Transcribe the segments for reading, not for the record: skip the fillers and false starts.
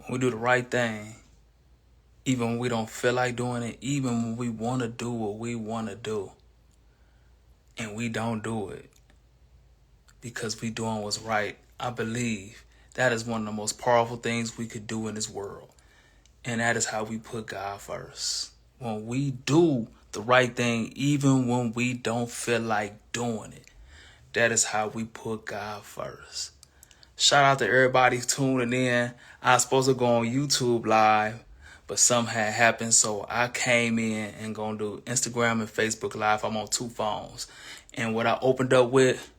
When we do the right thing, even when we don't feel like doing it, even when we want to do what we want to do, and we don't do it because we doing what's right, I believe that is one of the most powerful things we could do in this world. And that is how we put God first. When we do the right thing, even when we don't feel like doing it, that is how we put God first. Shout out to everybody tuning in. I was supposed to go on YouTube live, but something had happened, so I came in and gonna do Instagram and Facebook live. I'm on 2 phones. And what I opened up with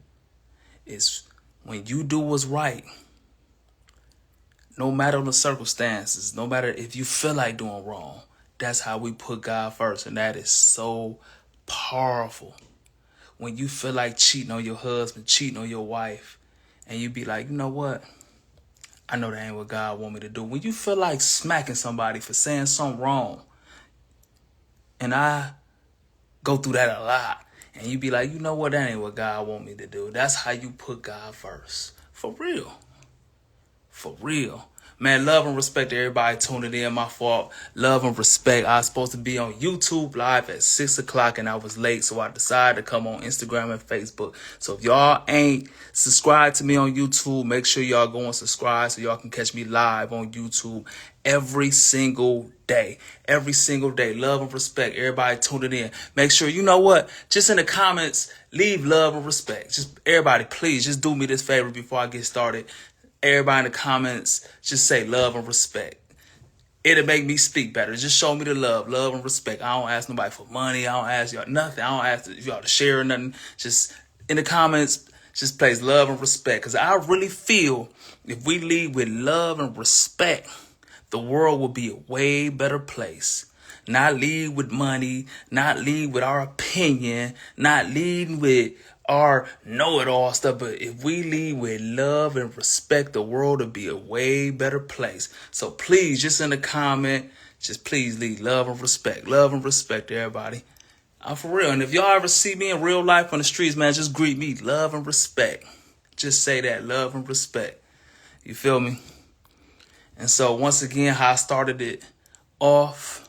is when you do what's right, no matter the circumstances, no matter if you feel like doing wrong, that's how we put God first. And that is so powerful. When you feel like cheating on your husband, cheating on your wife, and you be like, you know what? I know that ain't what God want me to do. When you feel like smacking somebody for saying something wrong, and I go through that a lot, and you be like, you know what? That ain't what God want me to do. That's how you put God first. For real. For real. Man, love and respect to everybody tuning in. My fault. Love and respect. I was supposed to be on YouTube live at 6 o'clock and I was late, so I decided to come on Instagram and Facebook. So if y'all ain't subscribed to me on YouTube, make sure y'all go and subscribe so y'all can catch me live on YouTube every single day. Every single day. Love and respect. Everybody tuning in. Make sure, you know what? Just in the comments, leave love and respect. Just everybody, please, just do me this favor before I get started. Everybody in the comments, just say love and respect. It'll make me speak better. Just show me the love and respect. I don't ask nobody for money. I don't ask y'all nothing. I don't ask y'all to share or nothing. Just in the comments, just place love and respect. Because I really feel if we lead with love and respect, the world will be a way better place. Not lead with money, not lead with our opinion, not lead with our know-it-all stuff, but if we lead with love and respect, the world will be a way better place. So please, just in the comment, just please leave love and respect. Love and respect, everybody. I'm for real. And if y'all ever see me in real life on the streets, man, just greet me. Love and respect. Just say that, love and respect. You feel me? And so once again, how I started it off,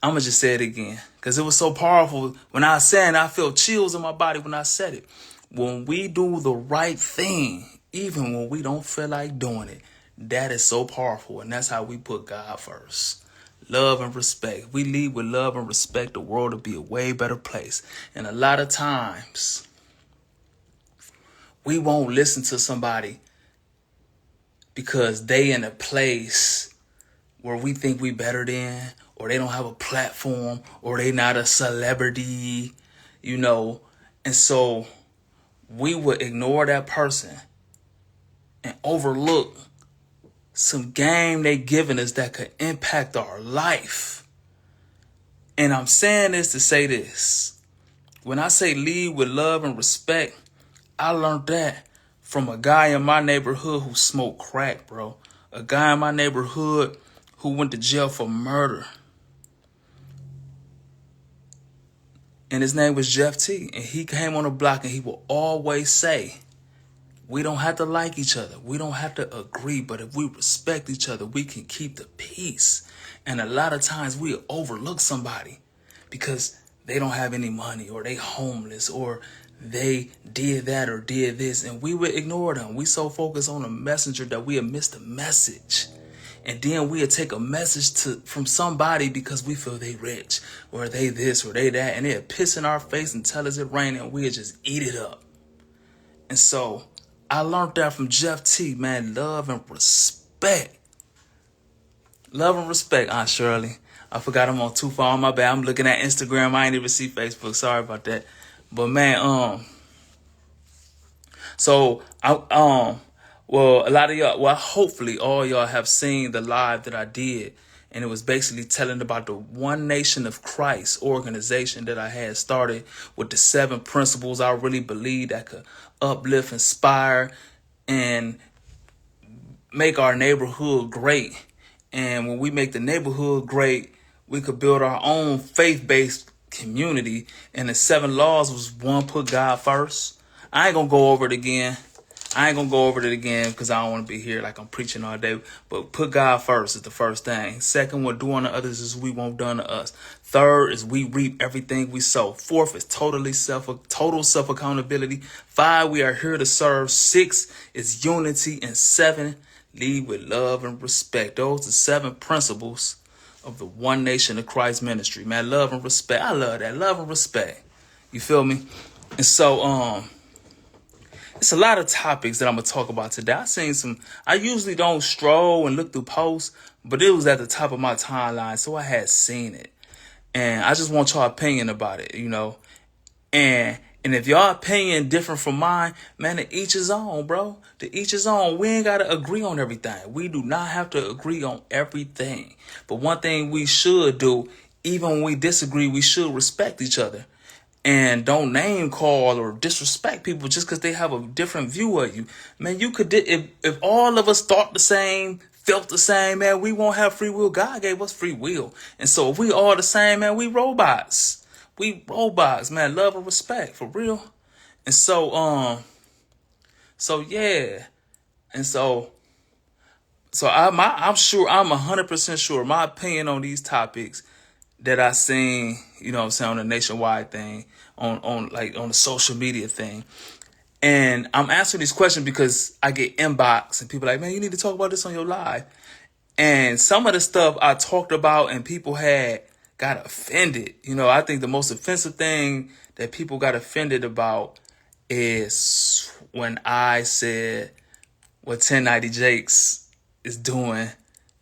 I'm going to just say it again because it was so powerful. When I was saying, I felt chills in my body when I said it. When we do the right thing, even when we don't feel like doing it, that is so powerful. And that's how we put God first. Love and respect. We lead with love and respect, the world will be a way better place. And a lot of times, we won't listen to somebody because they in a place where we think we better than, or they don't have a platform, or they not a celebrity, you know. And so we would ignore that person and overlook some game they giving us that could impact our life. And I'm saying this to say this. When I say lead with love and respect, I learned that from a guy in my neighborhood who smoked crack, bro. A guy in my neighborhood who went to jail for murder. And his name was Jeff T. And he came on the block and he will always say, we don't have to like each other. We don't have to agree. But if we respect each other, we can keep the peace. And a lot of times we overlook somebody because they don't have any money, or they homeless, or they did that or did this. And we would ignore them. We so focused on the messenger that we have missed the message. And then we'll take a message from somebody because we feel they rich, or they this, or they that. And they'll piss in our face and tell us it raining, and we'll just eat it up. And so I learned that from Jeff T, man. Love and respect. Love and respect, Aunt Shirley. I forgot I'm on 2 phones. My bad. I'm looking at Instagram. I ain't even see Facebook. Sorry about that. But man, so well, a lot of y'all, well, hopefully all y'all have seen the live that I did. And it was basically telling about the One Nation of Christ organization that I had started with the 7 principles I really believe that could uplift, inspire, and make our neighborhood great. And when we make the neighborhood great, we could build our own faith-based community. And the 7 laws was 1, put God first. I ain't going to go over it again. I ain't gonna go over it again because I don't want to be here like I'm preaching all day. But put God first is the first thing. Second, what do unto others is we won't done to us. Third is we reap everything we sow. Fourth is total self accountability. 5, we are here to serve. 6 is unity, and 7, lead with love and respect. Those are 7 principles of the One Nation of Christ ministry. Man, love and respect. I love that. Love and respect. You feel me? And so, it's a lot of topics that I'm going to talk about today. I usually don't stroll and look through posts, but it was at the top of my timeline, so I had seen it. And I just want your opinion about it, you know. And if your opinion different from mine, man, to each his own, bro. To each his own. We ain't got to agree on everything. We do not have to agree on everything. But one thing we should do, even when we disagree, we should respect each other. And don't name call or disrespect people just because they have a different view of you. Man, you could, if all of us thought the same, felt the same, man, we won't have free will. God gave us free will. And so if we all the same, man, we robots. We robots, man, love and respect, for real. And so, yeah. And so I'm sure, I'm 100% sure my opinion on these topics that I seen, you know what I'm saying, on the nationwide thing, on the social media thing. And I'm answering these questions because I get inbox and people like, man, you need to talk about this on your live. And some of the stuff I talked about and people got offended. You know, I think the most offensive thing that people got offended about is when I said what 1090 Jakes is doing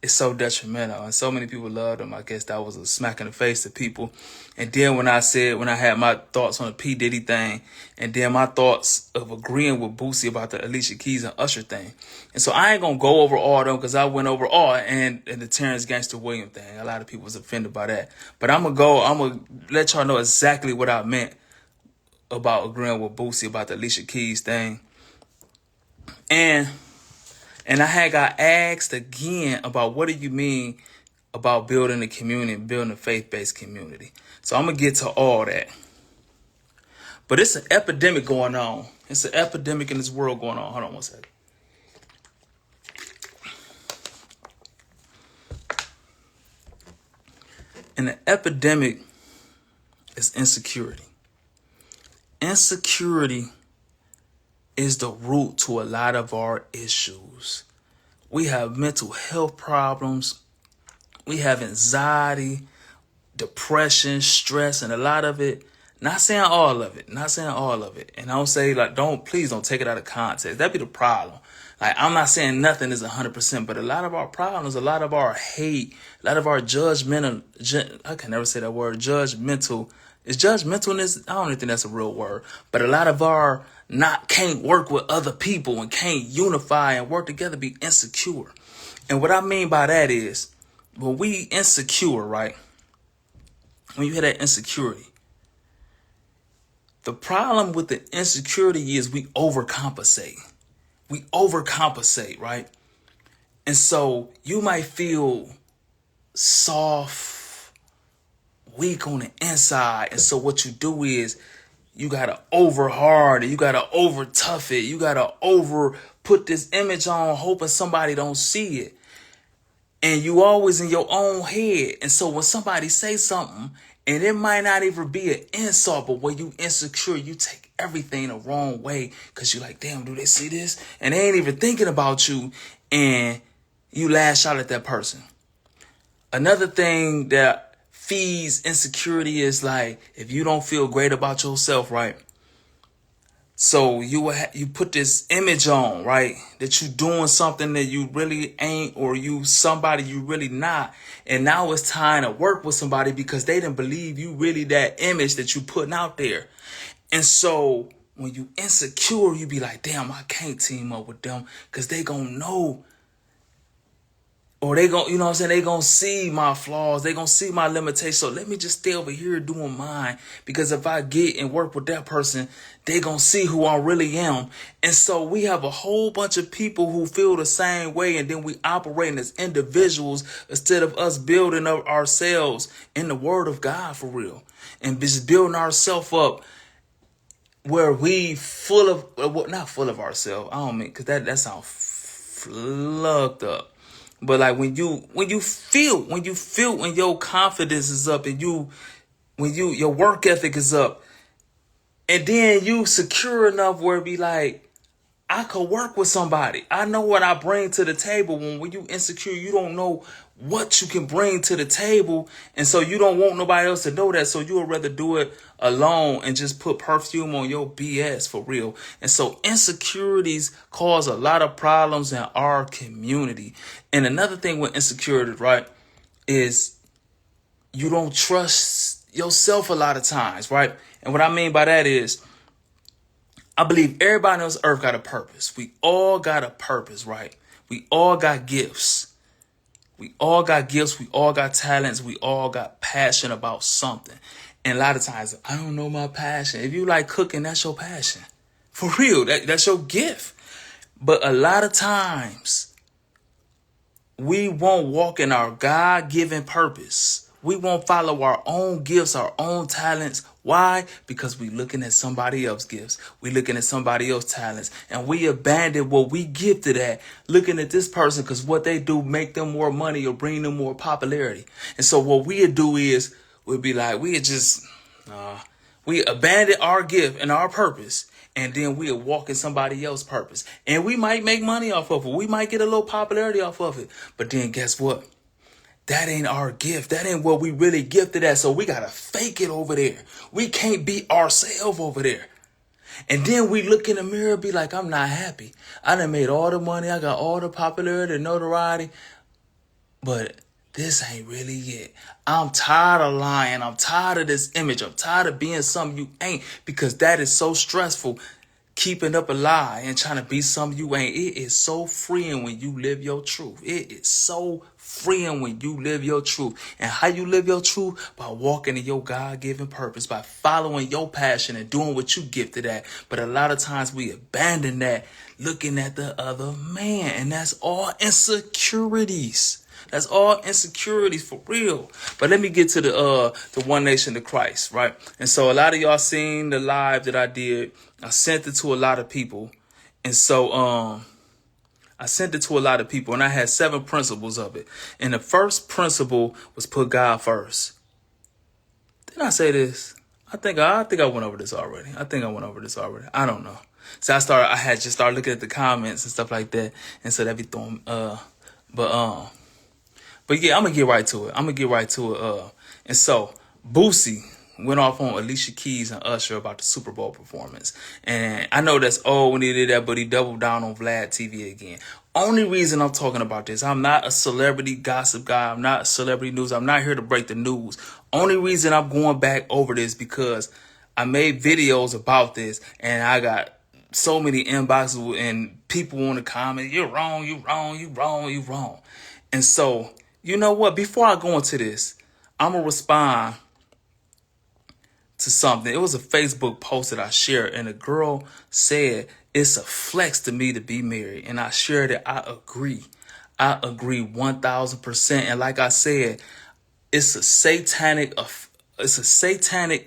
is so detrimental, and so many people loved him. I guess that was a smack in the face to people. And then when I had my thoughts on the P. Diddy thing, and then my thoughts of agreeing with Boosie about the Alicia Keys and Usher thing. And so I ain't going to go over all of them because I went over all, and the Terrence Gangster William thing. A lot of people was offended by that. But I'm going to let y'all know exactly what I meant about agreeing with Boosie about the Alicia Keys thing. And I got asked again about what do you mean about building a community, building a faith-based community. So I'm going to get to all that. But it's an epidemic going on. It's an epidemic in this world going on. Hold on one second. And the epidemic is insecurity. Insecurity is the root to a lot of our issues. We have mental health problems. We have anxiety, depression, stress, and a lot of it. Not saying all of it. And I don't say please don't take it out of context. That'd be the problem. Like, I'm not saying nothing is 100%, but a lot of our problems, a lot of our hate, a lot of our judgmental, I can never say that word, judgmental. Is judgmentalness? I don't even think that's a real word. But a lot of our can't work with other people and can't unify and work together, be insecure. And what I mean by that is, when we insecure, right? When you hear that insecurity, the problem with the insecurity is we overcompensate. We overcompensate, right? And so you might feel soft, weak on the inside. And so what you do is you got to over hard, and you got to over tough it. You got to over put this image on, hoping somebody don't see it. And you always in your own head. And so when somebody say something, and it might not even be an insult, but when you insecure, you take everything the wrong way because you're like, damn, do they see this? And they ain't even thinking about you, and you lash out at that person. Another thing that feeds insecurity is like, if you don't feel great about yourself, right? So you put this image on, right? That you doing something that you really ain't, or you somebody you really not. And now it's time to work with somebody because they didn't believe you really that image that you putting out there. And so when you insecure, you be like, damn, I can't team up with them because they gonna know. Or they gon', you know what I'm saying? They gonna see my flaws. They gonna see my limitations. So let me just stay over here doing mine. Because if I get and work with that person, they gonna see who I really am. And so we have a whole bunch of people who feel the same way. And then we operating as individuals instead of us building up ourselves in the word of God for real. And just building ourselves up where we full of, well, not full of ourselves. I don't mean, because that sounds fucked up. But like when you feel when your confidence is up and your work ethic is up, and then you secure enough where it be like, I could work with somebody. I know what I bring to the table. When you insecure, you don't know what you can bring to the table. And so you don't want nobody else to know that. So you would rather do it alone and just put perfume on your BS for real. And so insecurities cause a lot of problems in our community. And another thing with insecurities, right, is you don't trust yourself a lot of times, right? And what I mean by that is, I believe everybody on this earth got a purpose. We all got a purpose, right? We all got gifts. We all got gifts. We all got talents. We all got passion about something. And a lot of times, I don't know my passion. If you like cooking, that's your passion. For real, that's your gift. But a lot of times, we won't walk in our God-given purpose. We won't follow our own gifts, our own talents. Why? Because we looking at somebody else's gifts. We looking at somebody else's talents. And we abandon what we gifted at, looking at this person because what they do make them more money or bring them more popularity. And so what we'd do is, we'd be like, we abandon our gift and our purpose. And then we'll walk in somebody else's purpose. And we might make money off of it. We might get a little popularity off of it. But then guess what? That ain't our gift. That ain't what we really gifted at. So we got to fake it over there. We can't be ourselves over there. And then we look in the mirror and be like, I'm not happy. I done made all the money. I got all the popularity, the notoriety. But this ain't really it. I'm tired of lying. I'm tired of this image. I'm tired of being something you ain't, because that is so stressful. Keeping up a lie and trying to be something you ain't. It is so freeing when you live your truth. It is so freeing when you live your truth. And how you live your truth? By walking in your God-given purpose, by following your passion and doing what you gifted at. But a lot of times we abandon that, looking at the other man. And that's all insecurities. That's all insecurities for real. But let me get to the One Nation of Christ, right? And so a lot of y'all seen the live that I did. I sent it to a lot of people. And so I sent it to a lot of people, and I had 7 principles of it. And the first principle was put God first. Didn't I say this? I think I went over this already. I don't know. So I had just started looking at the comments and stuff like that. And so that be throwing but yeah, I'm gonna get right to it. And so Boosie went off on Alicia Keys and Usher about the Super Bowl performance. And I know that's old when he did that, but he doubled down on Vlad TV again. Only reason I'm talking about this, I'm not a celebrity gossip guy. I'm not celebrity news. I'm not here to break the news. Only reason I'm going back over this because I made videos about this and I got so many inboxes and people want to comment, you're wrong, you wrong, you wrong, you wrong. And so, you know what? Before I go into this, I'm going to respond to something. It was a Facebook post that I shared, and a girl said, it's a flex to me to be married. And I shared it. I agree 1000%. And like I said, it's a satanic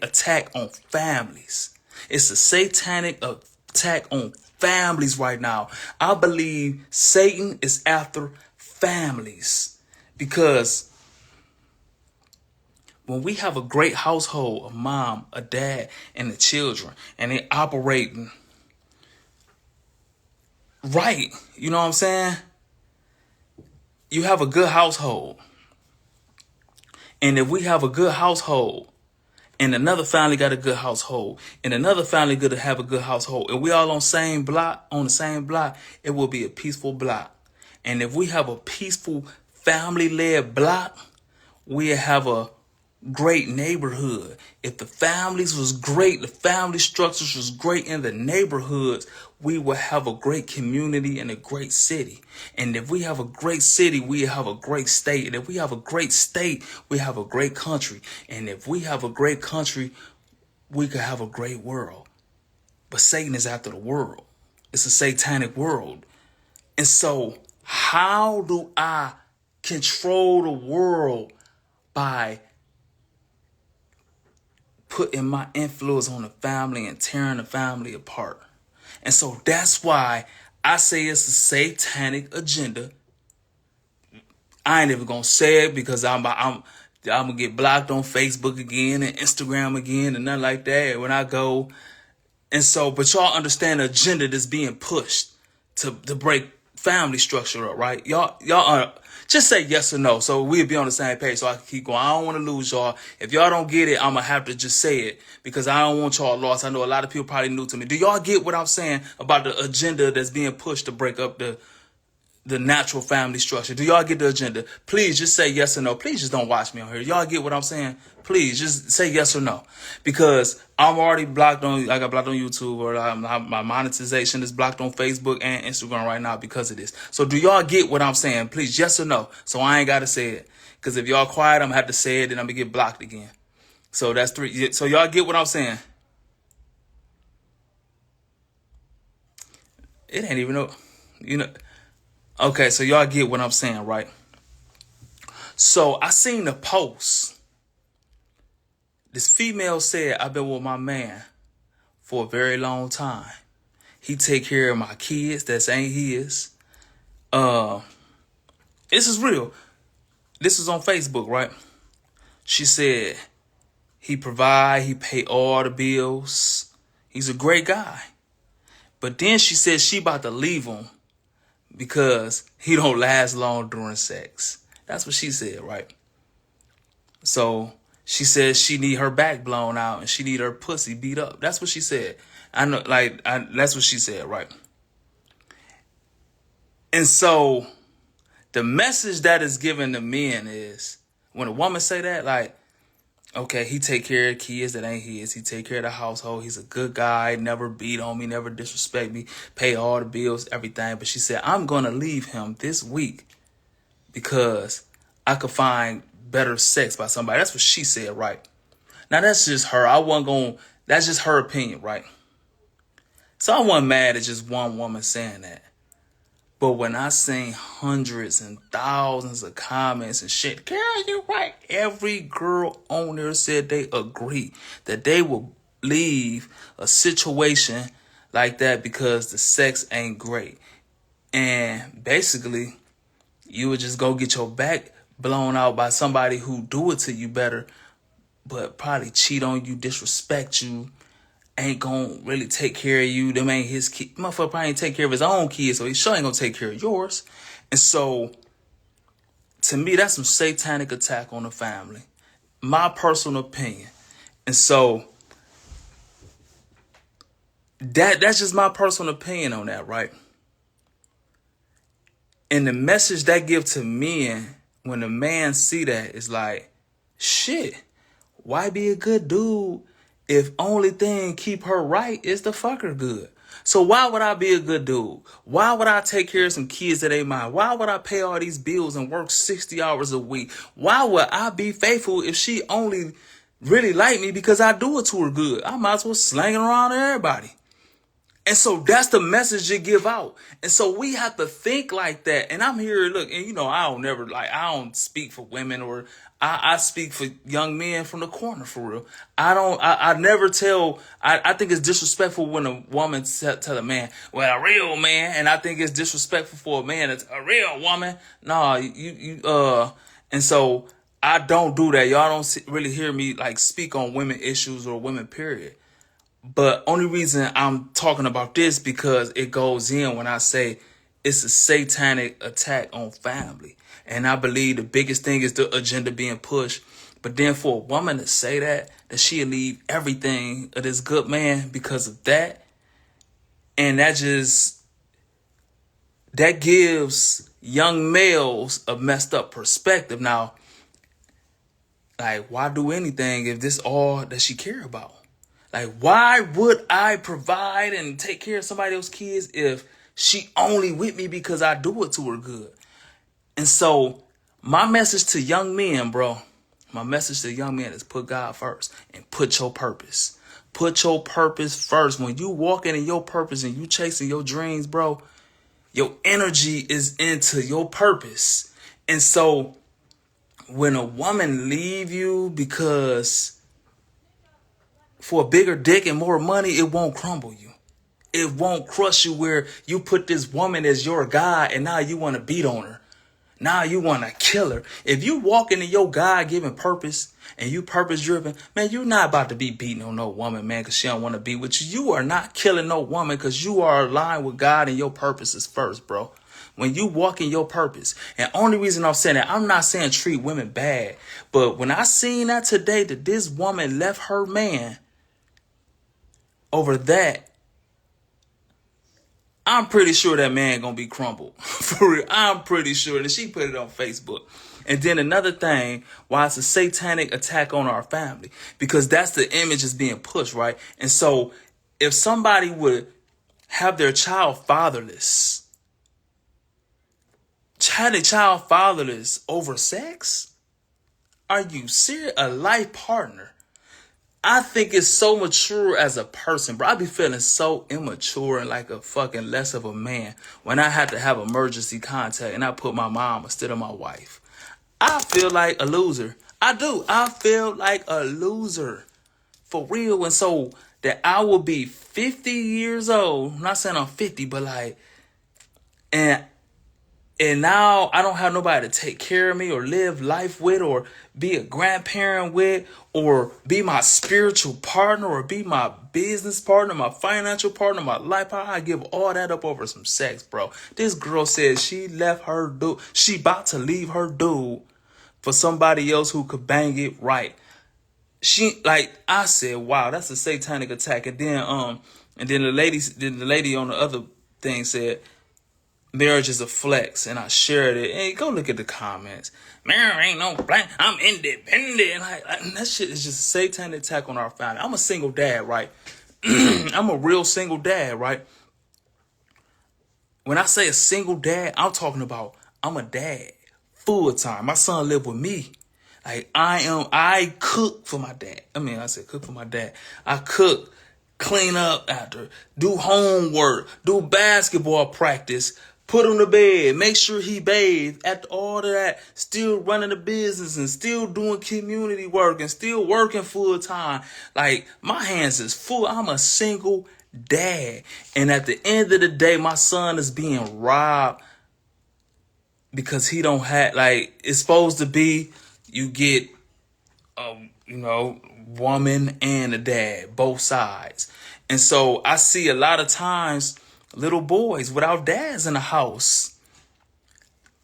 attack on families. It's a satanic attack on families right now. I believe Satan is after families, because when we have a great household, a mom, a dad, and the children, and they operating right, you know what I'm saying? You have a good household. And if we have a good household, and another family got a good household, and another family going to have a good household, and we all on the same block, it will be a peaceful block. And if we have a peaceful family-led block, we have a great neighborhood. If the families was great, the family structures was great in the neighborhoods, we will have a great community and a great city. And if we have a great city, we have a great state. And if we have a great state, we have a great country. And if we have a great country, we could have a great world. But Satan is after the world. It's a satanic world. And so how do I control the world? By putting my influence on the family and tearing the family apart. And so that's why I say it's a satanic agenda. I ain't even gonna say it because I'm gonna get blocked on Facebook again and Instagram again and nothing like that when I go. And so, but y'all understand the agenda that's being pushed to break family structure up, right? Y'all just say yes or no, so we'll be on the same page, so I can keep going. I don't want to lose y'all. If y'all don't get it, I'm gonna have to just say it because I don't want y'all lost. I know a lot of people probably new to me. Do y'all get what I'm saying about the agenda that's being pushed to break up the natural family structure? Do y'all get the agenda? Please just say yes or no. Please just don't watch me on here. Y'all get what I'm saying? Please just say yes or no. Because I'm already blocked on, I got blocked on YouTube, or my monetization is blocked on Facebook and Instagram right now because of this. So do y'all get what I'm saying? Please, yes or no. So I ain't got to say it. Because if y'all quiet, I'm going to have to say it and I'm going to get blocked again. So that's 3. So y'all get what I'm saying? It ain't even no, you know. Okay, so y'all get what I'm saying, right? So I seen the post. This female said, I've been with my man for a very long time. He take care of my kids. That ain't his. This is real. This is on Facebook, right? She said, he provide, he pay all the bills. He's a great guy. But then she said she about to leave him because he don't last long during sex. That's what she said, right? So she says she need her back blown out and she need her pussy beat up. That's what she said. I know, that's what she said, right? And so the message that is given to men is, when a woman say that, like, okay, he take care of kids that ain't his. He take care of the household. He's a good guy. Never beat on me. Never disrespect me. Pay all the bills, everything. But she said, I'm going to leave him this week because I could find better sex by somebody. That's what she said, right? Now, that's just her. That's just her opinion, right? So I wasn't mad at just one woman saying that. But when I seen hundreds and thousands of comments and shit, girl, you right. Every girl on there said they agree that they will leave a situation like that because the sex ain't great. And basically, you would just go get your back blown out by somebody who do it to you better, but probably cheat on you, disrespect you, ain't gonna really take care of you. Them ain't his kid. Motherfucker probably ain't take care of his own kids, so he sure ain't gonna take care of yours. And so, to me, that's some satanic attack on the family. My personal opinion. And so, that's just my personal opinion on that, right? And the message that give to men when a man see that is like, shit, why be a good dude if only thing keep her right is to fuck her good? So why would I be a good dude? Why would I take care of some kids that ain't mine? Why would I pay all these bills and work 60 hours a week? Why would I be faithful if she only really like me because I do it to her good? I might as well slang it around to everybody. And so that's the message you give out. And so we have to think like that. And I'm here, look, and you know, I don't speak for women, or I speak for young men from the corner, for real. I never tell, I think it's disrespectful when a woman tell a man, well, a real man. And I think it's disrespectful for a man that's a real woman. No, and so I don't do that. Y'all don't really hear me like speak on women issues or women, period. But only reason I'm talking about this because it goes in when I say it's a satanic attack on family. And I believe the biggest thing is the agenda being pushed. But then for a woman to say that she'll leave everything of this good man because of that. And that gives young males a messed up perspective. Now, like, why do anything if this all that she care about? Like, why would I provide and take care of somebody else's kids if she only with me because I do it to her good? And so my message to young men, bro, is put God first and put your purpose. Put your purpose first. When you walking in your purpose and you chasing your dreams, bro, your energy is into your purpose. And so when a woman leave you because for a bigger dick and more money, it won't crumble you. It won't crush you where you put this woman as your God and now you want to beat on her. Now you want to kill her. If you walk into your God-given purpose and you purpose-driven, man, you're not about to be beating on no woman, man, because she don't want to be with you. You are not killing no woman because you are aligned with God and your purposes first, bro. When you walk in your purpose, and only reason I'm saying that, I'm not saying treat women bad, but when I seen that today, that this woman left her man over that, I'm pretty sure that man gonna be crumbled. For real, I'm pretty sure that she put it on Facebook. And then another thing, why it's a satanic attack on our family, because that's the image that's being pushed, right? And so if somebody would have their child fatherless, over sex? Are you serious? A life partner? I think it's so mature as a person, bro. I be feeling so immature and like a fucking less of a man when I had to have emergency contact and I put my mom instead of my wife. I feel like a loser. I do. I feel like a loser. For real. And so that I will be 50 years old. I'm not saying I'm 50, but like, and now I don't have nobody to take care of me or live life with or be a grandparent with or be my spiritual partner or be my business partner, my financial partner, my life partner. I give all that up over some sex, bro. This girl said she left her dude. She about to leave her dude for somebody else who could bang it right. I said, wow, that's a satanic attack. And then the lady on the other thing said, marriage is a flex, and I shared it. Hey, go look at the comments. Marriage ain't no black. I'm independent. Like that shit is just a satanic attack on our family. I'm a single dad, right? I'm a real single dad, right? When I say a single dad, I'm talking about I'm a dad full time. My son live with me. Like I cook for my dad. I said cook for my dad. I cook, clean up after, do homework, do basketball practice, put him to bed, make sure he bathed. After all of that, still running the business and still doing community work and still working full time. Like my hands is full. I'm a single dad. And at the end of the day, my son is being robbed because he don't have, like, it's supposed to be you get, woman and a dad, both sides. And so I see a lot of times little boys without dads in the house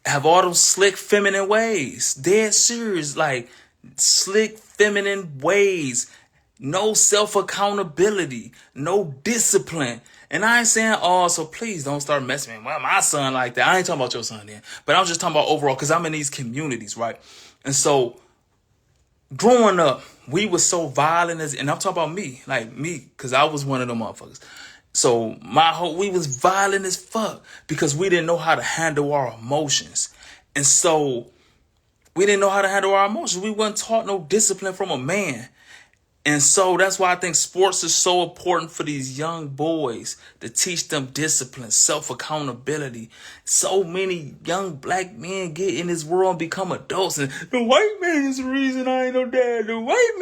have all those slick feminine ways. Dead serious, like slick feminine ways. No self-accountability, no discipline. And I ain't saying, so please don't start messing with my son like that. I ain't talking about your son then. But I'm just talking about overall because I'm in these communities, right? And so growing up, we were so violent and I'm talking about me, because I was one of them motherfuckers. So we was violent as fuck because we didn't know how to handle our emotions. And so we didn't know how to handle our emotions. We wasn't taught no discipline from a man. And so that's why I think sports is so important for these young boys to teach them discipline, self-accountability. So many young black men get in this world and become adults. And the white man is the reason I ain't no dad. The white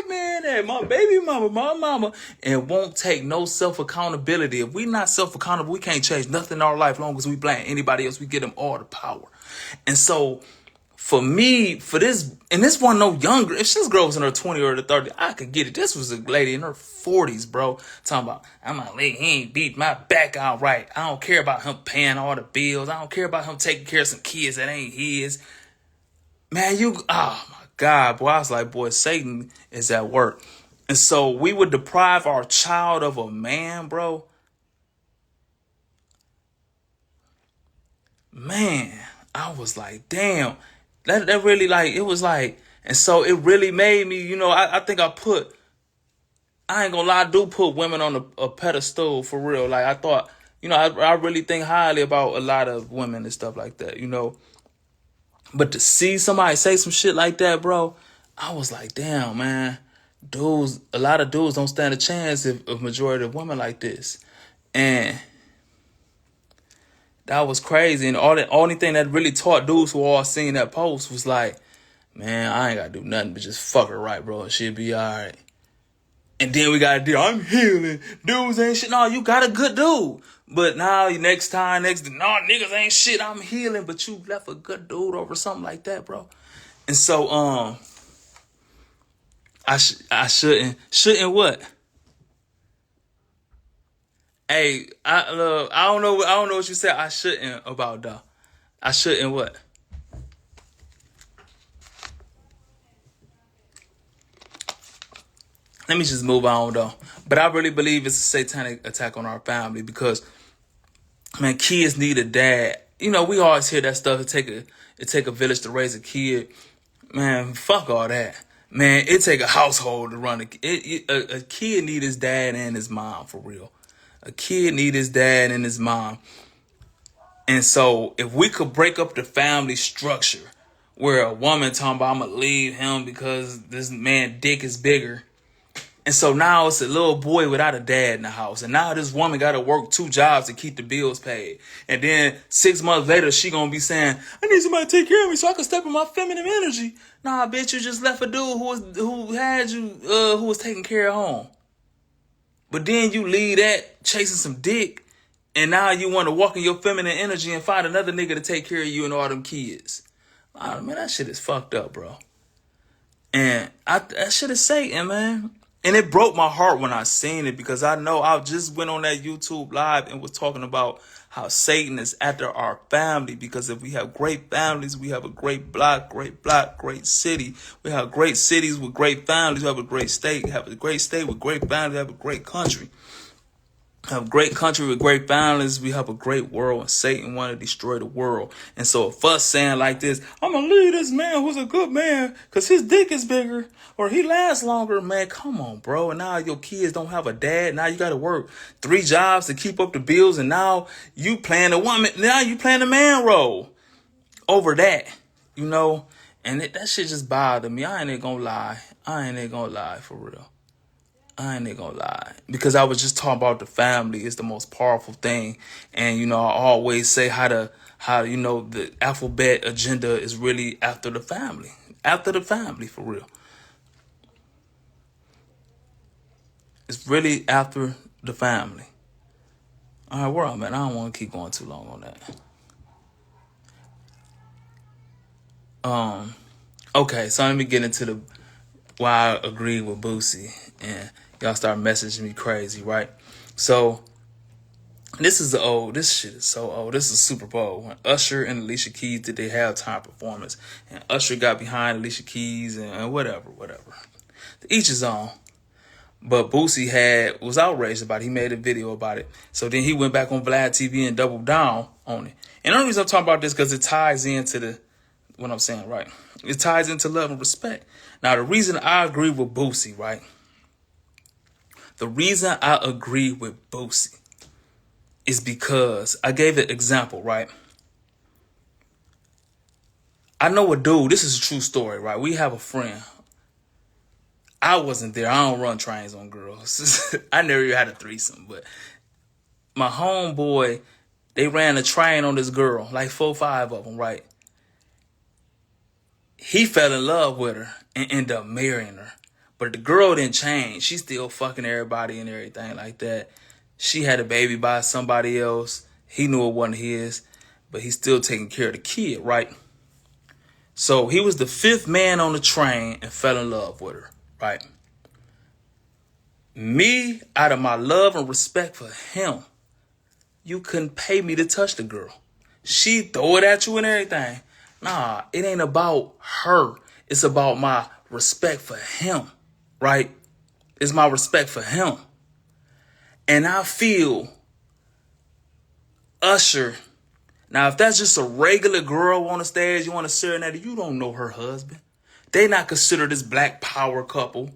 man and my baby mama, my mama. And won't take no self-accountability. If we not self-accountable, we can't change nothing in our life. Long as we blame anybody else, we give them all the power. And so for me, and this one no younger. If this girl was in her 20 or 30, I could get it. This was a lady in her 40s, bro. Talking about, he ain't beat my back out right. I don't care about him paying all the bills. I don't care about him taking care of some kids that ain't his. Man, oh my God, boy. I was like, boy, Satan is at work. And so we would deprive our child of a man, bro. Man, I was like, damn. That really, it was like, and so it really made me, I think I ain't gonna lie, I do put women on a pedestal for real. Like I thought, I really think highly about a lot of women and stuff like that, But to see somebody say some shit like that, bro, I was like, damn, man, a lot of dudes don't stand a chance if a majority of women like this. And that was crazy. And the only thing that really taught dudes who all seen that post was like, man, I ain't got to do nothing but just fuck her right, bro. She'll be all right. And then we got to do, I'm healing. Dudes ain't shit. No, you got a good dude. But now, no, niggas ain't shit. I'm healing. But you left a good dude over something like that, bro. And so, I shouldn't what? Hey, I don't know what you said. I shouldn't about though. I shouldn't what? Let me just move on though. But I really believe it's a satanic attack on our family because, man, kids need a dad. You know, we always hear that stuff. It take a village to raise a kid. Man, fuck all that. Man, it take a household to run a kid need his dad and his mom for real. A kid need his dad and his mom. And so if we could break up the family structure where a woman talking about I'm gonna leave him because this man dick is bigger. And so now it's a little boy without a dad in the house. And now this woman got to work 2 jobs to keep the bills paid. And then 6 months later, she going to be saying, I need somebody to take care of me so I can step in my feminine energy. Nah, bitch, you just left a dude who was taking care of home. But then you leave that chasing some dick. And now you want to walk in your feminine energy and find another nigga to take care of you and all them kids. Oh, man, that shit is fucked up, bro. And that shit is Satan, man. And it broke my heart when I seen it because I know I just went on that YouTube live and was talking about how Satan is after our family because if we have great families, we have a great block, great city. We have great cities with great families. We have a great state. We have a great state with great families. We have a great country. Have a great country with great families. We have a great world, and Satan want to destroy the world. And so if us saying like this, I'm going to leave this man who's a good man because his dick is bigger or he lasts longer, man, come on, bro. And now your kids don't have a dad. Now you got to work 3 jobs to keep up the bills. And now you playing the woman. Now you playing the man role over that, you know. And that shit just bothered me. I ain't even going to lie for real. I ain't gonna lie. Because I was just talking about the family is the most powerful thing. And, you know, I always say how you know, the alphabet agenda is really after the family. After the family, for real. It's really after the family. All right, where I'm at, I don't want to keep going too long on that. Okay, so let me get into why I agree with Boosie. And y'all start messaging me crazy, right? So this shit is so old. This is Super Bowl when Usher and Alicia Keys did their halftime performance, and Usher got behind Alicia Keys and whatever. To each his own. But Boosie was outraged about it. He made a video about it. So then he went back on Vlad TV and doubled down on it. And the only reason I'm talking about this because it ties into what I'm saying, right? It ties into love and respect. Now, the reason I agree with Boosie, right? The reason I agree with Boosie is because I gave an example, right? I know a dude, this is a true story, right? We have a friend. I wasn't there. I don't run trains on girls. I never even had a threesome, but my homeboy, they ran a train on this girl, like 4, 5 of them, right? He fell in love with her and ended up marrying her. But the girl didn't change. She's still fucking everybody and everything like that. She had a baby by somebody else. He knew it wasn't his, but he's still taking care of the kid, right? So he was the 5th man on the train and fell in love with her, right? Me, out of my love and respect for him, you couldn't pay me to touch the girl. She throw it at you and everything. Nah, it ain't about her. It's about my respect for him, right? It's my respect for him. And I feel Usher. Now, if that's just a regular girl on the stage, you want to serenade her, you don't know her husband. They not considered this black power couple.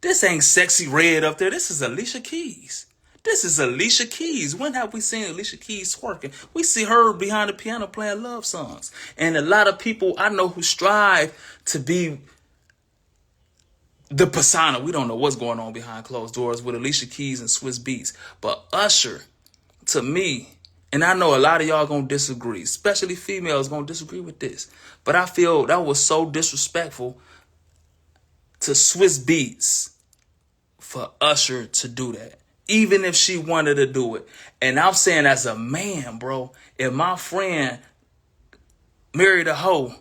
This ain't Sexy Red up there. This is Alicia Keys. This is Alicia Keys. When have we seen Alicia Keys twerking? We see her behind the piano playing love songs. And a lot of people I know who strive to be the persona. We don't know what's going on behind closed doors with Alicia Keys and Swiss Beats. But Usher, to me, and I know a lot of y'all gonna disagree, especially females gonna disagree with this, but I feel that was so disrespectful to Swiss Beats for Usher to do that, even if she wanted to do it. And I'm saying as a man, bro, if my friend married a hoe,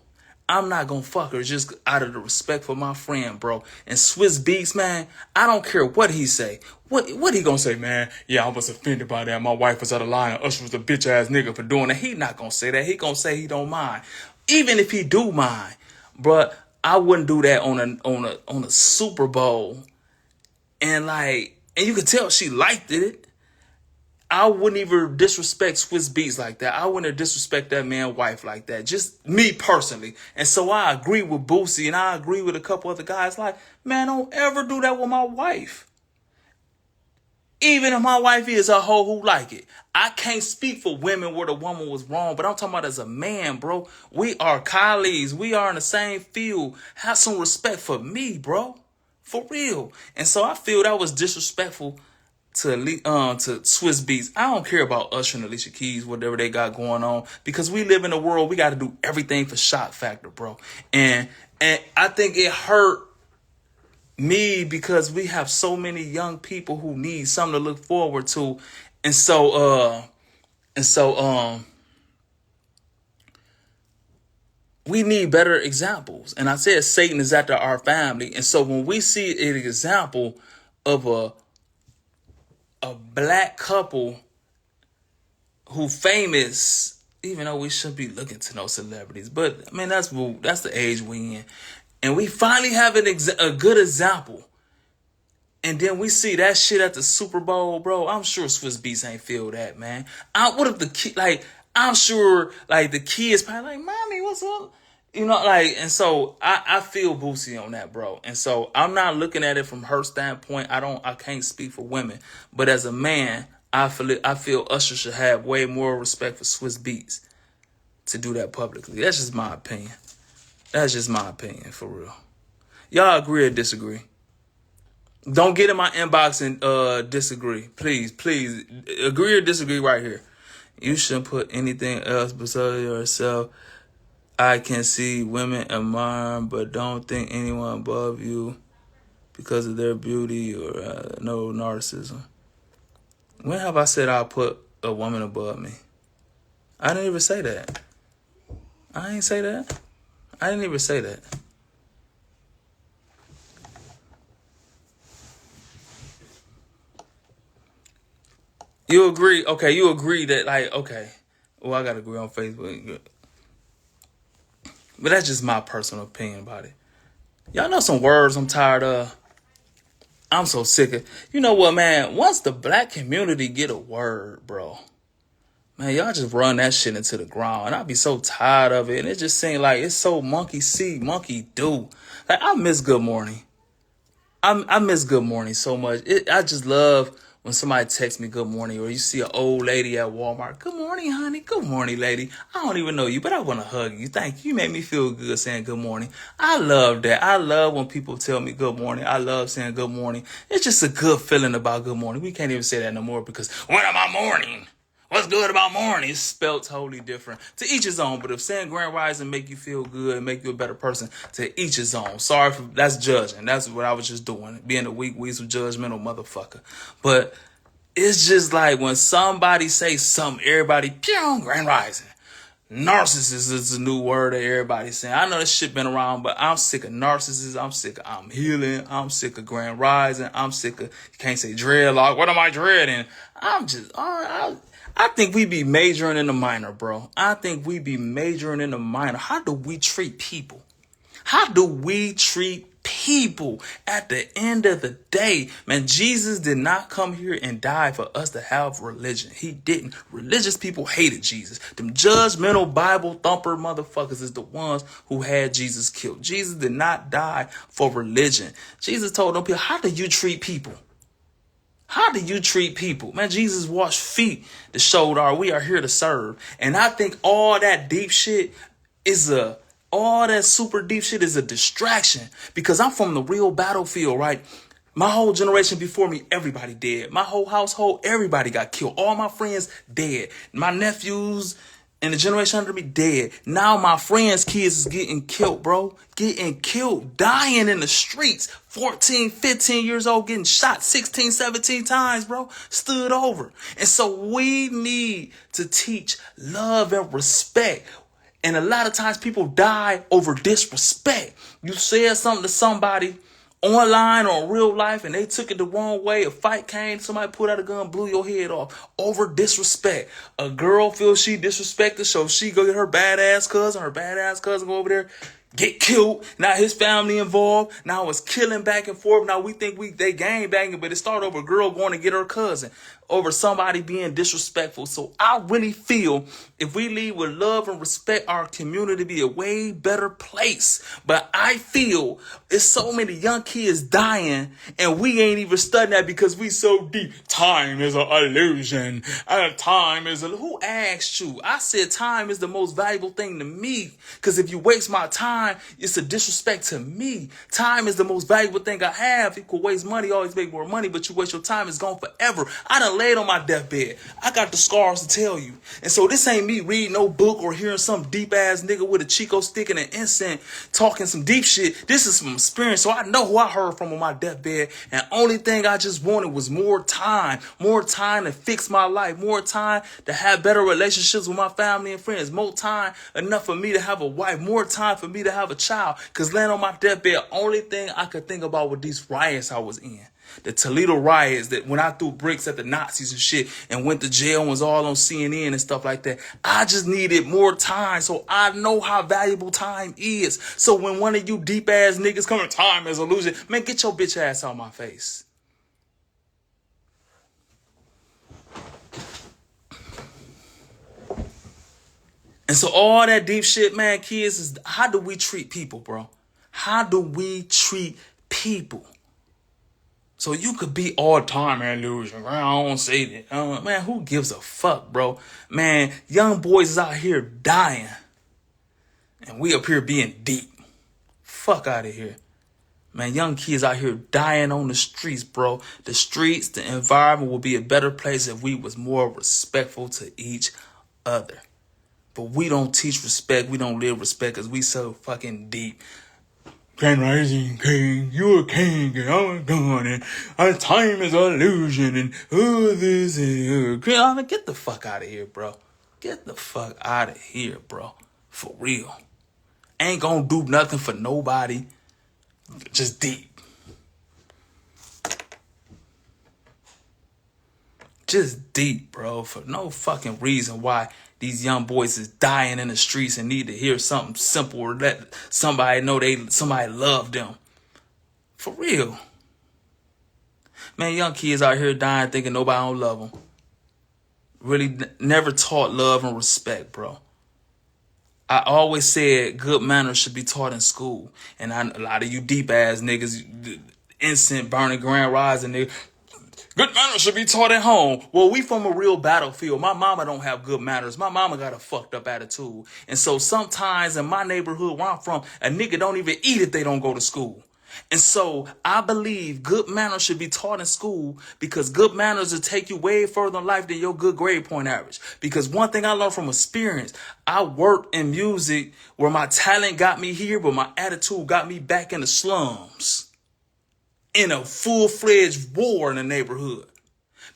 I'm not gonna fuck her just out of the respect for my friend, bro. And Swiss Beats, man, I don't care what he say. What he gonna say, man? Yeah, I was offended by that. My wife was out of line. Usher was a bitch ass nigga for doing that. He not gonna say that. He gonna say he don't mind, even if he do mind. But I wouldn't do that on a Super Bowl. And you could tell she liked it. I wouldn't even disrespect Swiss Beats like that. I wouldn't disrespect that man's wife like that. Just me personally. And so I agree with Boosie and I agree with a couple other guys. Like, man, don't ever do that with my wife. Even if my wife is a hoe who like it. I can't speak for women where the woman was wrong, but I'm talking about as a man, bro. We are colleagues. We are in the same field. Have some respect for me, bro. For real. And so I feel that was disrespectful to Swiss Beats. I don't care about Usher and Alicia Keys, whatever they got going on, because we live in a world we got to do everything for shock factor, bro. And I think it hurt me because we have so many young people who need something to look forward to, and so we need better examples. And I said Satan is after our family, and so when we see an example of a black couple who famous, even though we shouldn't be looking to no celebrities, but I mean that's the age we in, and we finally have a good example, and then we see that shit at the Super Bowl, bro. I'm sure Swiss Beats ain't feel that, man. What if the kid, I'm sure the kids probably like, mommy, what's up? And so I feel Boosie on that, bro. And so I'm not looking at it from her standpoint. I can't speak for women, but as a man, I feel Usher should have way more respect for Swiss Beats to do that publicly. That's just my opinion. That's just my opinion, for real. Y'all agree or disagree? Don't get in my inbox and disagree. Please agree or disagree right here. You shouldn't put anything else besides yourself. I can see women admire, but don't think anyone above you because of their beauty or no narcissism. When have I said I'll put a woman above me? I didn't even say that. I ain't say that. I didn't even say that. You agree? Okay, you agree that okay. Well, I gotta agree on Facebook. But that's just my personal opinion about it. Y'all know some words I'm tired of. I'm so sick of. You know what, man? Once the black community get a word, bro, man, y'all just run that shit into the ground. And I be so tired of it. And it just seems like it's so monkey see, monkey do. I miss Good Morning. I miss Good Morning so much. I just love when somebody texts me good morning, or you see an old lady at Walmart. Good morning, honey. Good morning, lady. I don't even know you, but I want to hug you. Thank you. You made me feel good saying good morning. I love that. I love when people tell me good morning. I love saying good morning. It's just a good feeling about good morning. We can't even say that no more because when am I morning? What's good about morning? It's spelled totally different. To each his own. But if saying Grand Rising make you feel good and make you a better person, to each his own. Sorry for that's judging. That's what I was just doing. Being a weak, weasel, judgmental motherfucker. But it's just like when somebody say something, everybody, Grand Rising. Narcissist is a new word that everybody's saying. I know this shit been around, but I'm sick of narcissists. I'm sick of I'm healing. I'm sick of Grand Rising. I'm sick of, you can't say dreadlock. What am I dreading? I'm just, I think we be majoring in the minor, bro. I think we be majoring in the minor. How do we treat people? How do we treat people at the end of the day? Man, Jesus did not come here and die for us to have religion. He didn't. Religious people hated Jesus. Them judgmental Bible thumper motherfuckers is the ones who had Jesus killed. Jesus did not die for religion. Jesus told them people, how do you treat people? How do you treat people? Man, Jesus washed feet to show we are here to serve. And I think all that deep shit all that super deep shit is a distraction, because I'm from the real battlefield, right? My whole generation before me, everybody dead. My whole household, everybody got killed. All my friends dead. My nephews, And the generation under me dead. Now my friends' kids is getting killed, bro. Getting killed, dying in the streets. 14, 15 years old, getting shot 16, 17 times, bro. Stood over. And so we need to teach love and respect. And a lot of times people die over disrespect. You said something to somebody online or in real life and they took it the wrong way. A fight came, somebody pulled out a gun, blew your head off over disrespect. A girl feels she disrespected, so she go get her badass cousin go over there, get killed. Now his family involved. Now it's killing back and forth. Now we think they gang banging, but it started over a girl going to get her cousin over somebody being disrespectful. So I really feel if we lead with love and respect, our community be a way better place. But I feel it's so many young kids dying and we ain't even studying that because we so deep. Time is an illusion. Who asked you? I said time is the most valuable thing to me. Because if you waste my time, it's a disrespect to me. Time is the most valuable thing I have. You could waste money, always make more money, but you waste your time, it's gone forever. I done laid on my deathbed. I got the scars to tell you. And so this ain't me reading no book or hearing some deep ass nigga with a Chico stick and an incense talking some deep shit. This is from experience. So I know who I heard from on my deathbed. And only thing I just wanted was more time to fix my life, more time to have better relationships with my family and friends, more time enough for me to have a wife, more time for me to have a child. Because laying on my deathbed, only thing I could think about were these riots I was in. The Toledo riots, that when I threw bricks at the Nazis and shit and went to jail and was all on CNN and stuff like that. I just needed more time, so I know how valuable time is. So when one of you deep ass niggas come, time is illusion, man, get your bitch ass out my face. And so all that deep shit, man, kids, is how do we treat people, bro? How do we treat people? So you could be all time illusion. I don't say that. Man, who gives a fuck, bro? Man, young boys is out here dying. And we up here being deep. Fuck out of here. Man, young kids out here dying on the streets, bro. The streets, the environment will be a better place if we was more respectful to each other. But we don't teach respect. We don't live respect because we so fucking deep. Grand Rising King, you're a king, and I'm gone, and our time is an illusion, and this is get the fuck out of here, bro. Get the fuck out of here, bro. For real. Ain't gonna do nothing for nobody. Just deep. Just deep, bro. For no fucking reason why these young boys is dying in the streets and need to hear something simple or let somebody know somebody love them. For real. Man, young kids out here dying thinking nobody don't love them. Really never taught love and respect, bro. I always said good manners should be taught in school. And a lot of you deep ass niggas, incense burning, grand rising niggas, good manners should be taught at home. Well, we from a real battlefield. My mama don't have good manners. My mama got a fucked up attitude. And so sometimes in my neighborhood where I'm from, a nigga don't even eat if they don't go to school. And so I believe good manners should be taught in school because good manners will take you way further in life than your good grade point average. Because one thing I learned from experience, I worked in music where my talent got me here, but my attitude got me back in the slums. In a full-fledged war in the neighborhood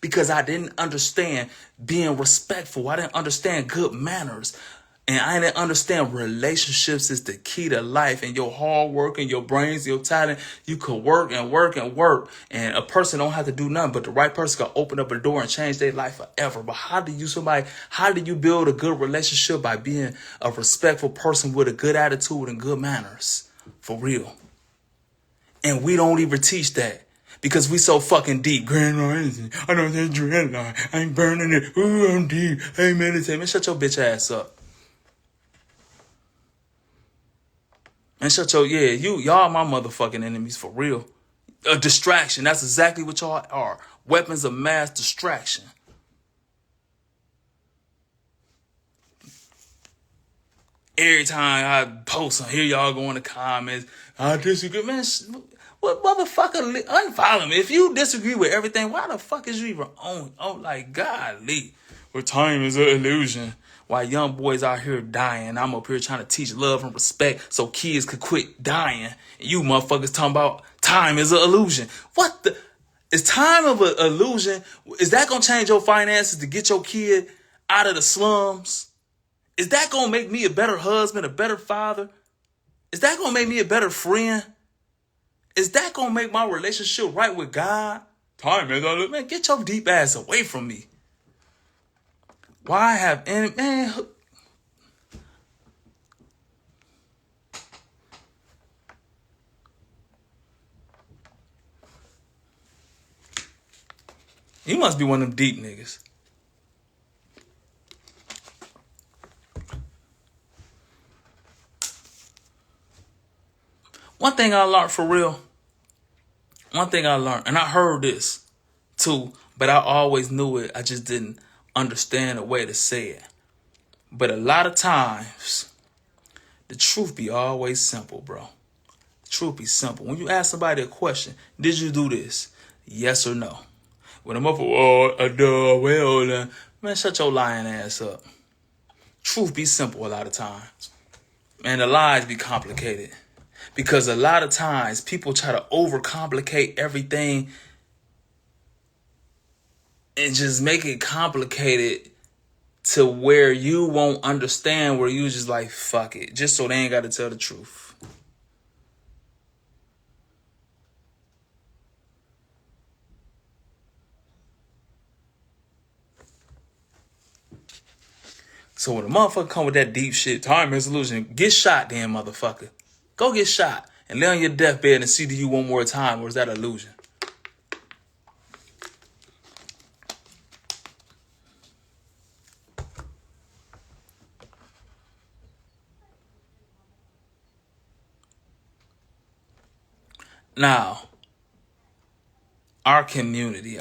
because I didn't understand being respectful. I didn't understand good manners. And I didn't understand relationships is the key to life and your hard work and your brains, your talent. You could work and work and work. And a person don't have to do nothing, but the right person can open up a door and change their life forever. But how do you build a good relationship by being a respectful person with a good attitude and good manners? For real. And we don't even teach that because we so fucking deep. Grand Rising, I know that dreadline. I ain't burning it. Ooh, I'm deep. Hey, meditate. Man, shut your bitch ass up. And y'all my motherfucking enemies for real. A distraction. That's exactly what y'all are. Weapons of mass distraction. Every time I post something, here y'all go in the comments. I disagree. Man, what motherfucker, unfollow me. If you disagree with everything, why the fuck is you even on? Oh, like, golly. Well, time is an illusion. while young boys out here dying. I'm up here trying to teach love and respect so kids could quit dying. And you motherfuckers talking about time is an illusion. What the? Is time of an illusion? Is that going to change your finances to get your kid out of the slums? Is that going to make me a better husband, a better father? Is that going to make me a better friend? Is that going to make my relationship right with God? Time is all, man, get your deep ass away from me. Why have any, man? You must be one of them deep niggas. One thing I learned for real, and I heard this too, but I always knew it. I just didn't understand a way to say it. But a lot of times, the truth be always simple, bro. The truth be simple. When you ask somebody a question, did you do this? Yes or no? When I'm up for, man, shut your lying ass up. Truth be simple a lot of times. And the lies be complicated. Because a lot of times people try to overcomplicate everything and just make it complicated to where you won't understand, where you just like, fuck it, just so they ain't got to tell the truth. So when a motherfucker come with that deep shit, time is illusion, get shot then, motherfucker. Go get shot and lay on your deathbed and see to you one more time, or is that illusion? Now, our community,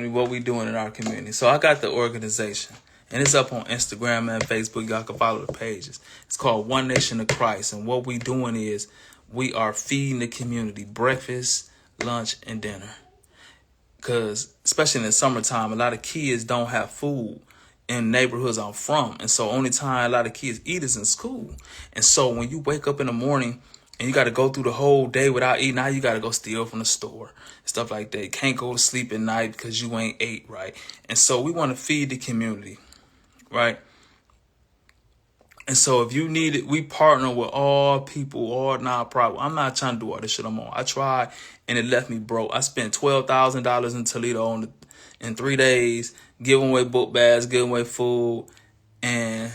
what we doing in our community. So I got the organization, and it's up on Instagram and Facebook. Y'all can follow the pages. It's called One Nation of Christ. And what we doing is we are feeding the community breakfast, lunch, and dinner. Because especially in the summertime, a lot of kids don't have food in neighborhoods I'm from. And so only time a lot of kids eat is in school. And so when you wake up in the morning and you got to go through the whole day without eating, now you got to go steal from the store, stuff like that. You can't go to sleep at night because you ain't ate right. And so we want to feed the community, right? And so if you need it, we partner with all people, all nonprofit. I'm not trying to do all this shit I'm on. I tried and it left me broke. I spent $12,000 in Toledo in 3 days, giving away book bags, giving away food. And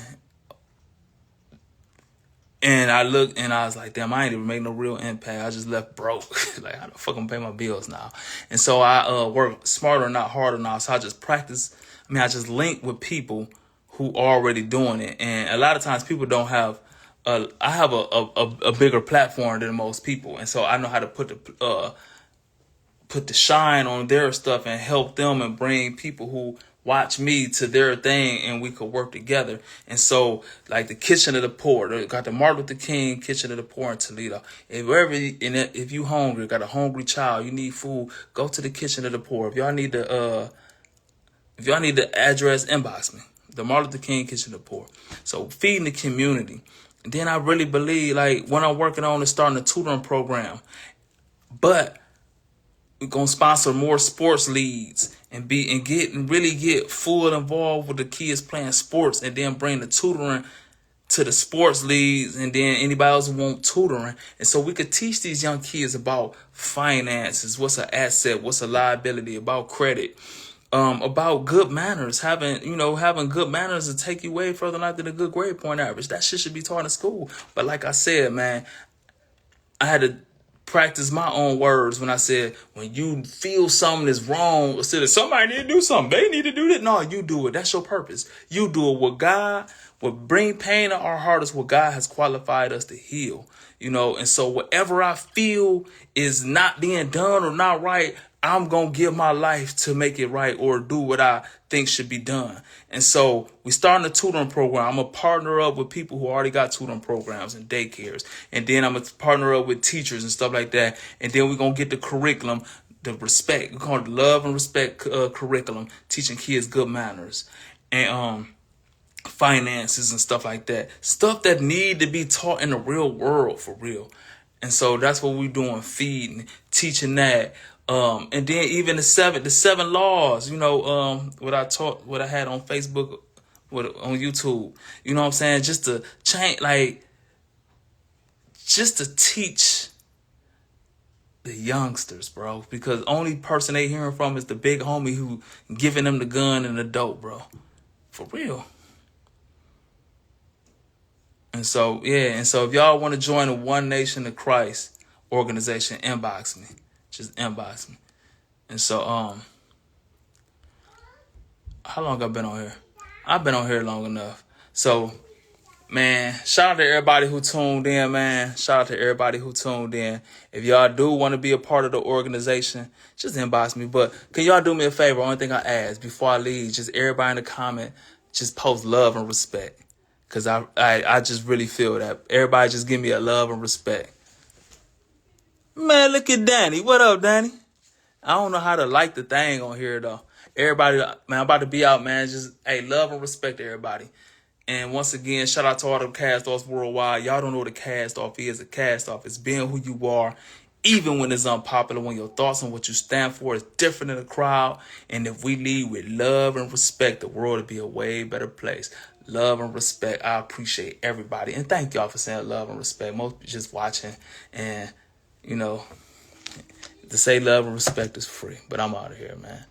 I looked and I was like, damn, I ain't even make no real impact. I just left broke. Like, how the fuck I'm pay my bills now? And so I work smarter, not harder now. So I just I just link with people who are already doing it. And a lot of times people don't have, I have a bigger platform than most people. And so I know how to put the shine on their stuff and help them and bring people who watch me to their thing, and we could work together. And so, like the Kitchen of the Poor, they got the Martin Luther King Kitchen of the Poor in Toledo. If you hungry, got a hungry child, you need food, go to the Kitchen of the Poor. If y'all need the address, inbox me. The Martin Luther King Kitchen of the Poor. So feeding the community. And then I really believe, like, what I'm working on is starting a tutoring program, but we're gonna sponsor more sports leagues and really get full involved with the kids playing sports, and then bring the tutoring to the sports leagues, and then anybody else who want tutoring. And so we could teach these young kids about finances, what's an asset, what's a liability, about credit, about good manners, having good manners to take you way further than a good grade point average. That shit should be taught in school. But like I said, man, I had to practice my own words when I said, when you feel something is wrong, instead of somebody need to do something, they need to do that. No, you do it. That's your purpose. You do it. What bring pain to our heart is what God has qualified us to heal. And so whatever I feel is not being done or not right, I'm going to give my life to make it right or do what I think should be done. And so we starting a tutoring program. I'm going to partner up with people who already got tutoring programs and daycares. And then I'm going to partner up with teachers and stuff like that. And then we're going to get the curriculum, the respect. We call it love and respect curriculum, teaching kids good manners. And finances and stuff like that. Stuff that need to be taught in the real world for real. And so that's what we're doing, feeding, teaching that. And then even the seven laws, what I had on Facebook, on YouTube, you know what I'm saying? Just to change, just to teach the youngsters, bro, because only person they hearing from is the big homie who giving them the gun and the dope, bro, for real. And so, if y'all want to join the One Nation of Christ organization, inbox me. Just inbox me. And so, how long I've been on here? I've been on here long enough. So, man, shout out to everybody who tuned in, man. Shout out to everybody who tuned in. If y'all do want to be a part of the organization, just inbox me. But can y'all do me a favor? Only thing I ask before I leave, just everybody in the comment, just post love and respect. Because I just really feel that. Everybody just give me a love and respect. Man, look at Danny. What up, Danny? I don't know how to like the thing on here, though. Everybody, man, I'm about to be out, man. Just, hey, love and respect to everybody. And once again, shout out to all the cast-offs worldwide. Y'all don't know what a cast-off is. A cast-off is being who you are, even when it's unpopular, when your thoughts and what you stand for is different than the crowd. And if we lead with love and respect, the world will be a way better place. Love and respect. I appreciate everybody. And thank y'all for saying love and respect. Most just watching. And, to say love and respect is free. But I'm out of here, man.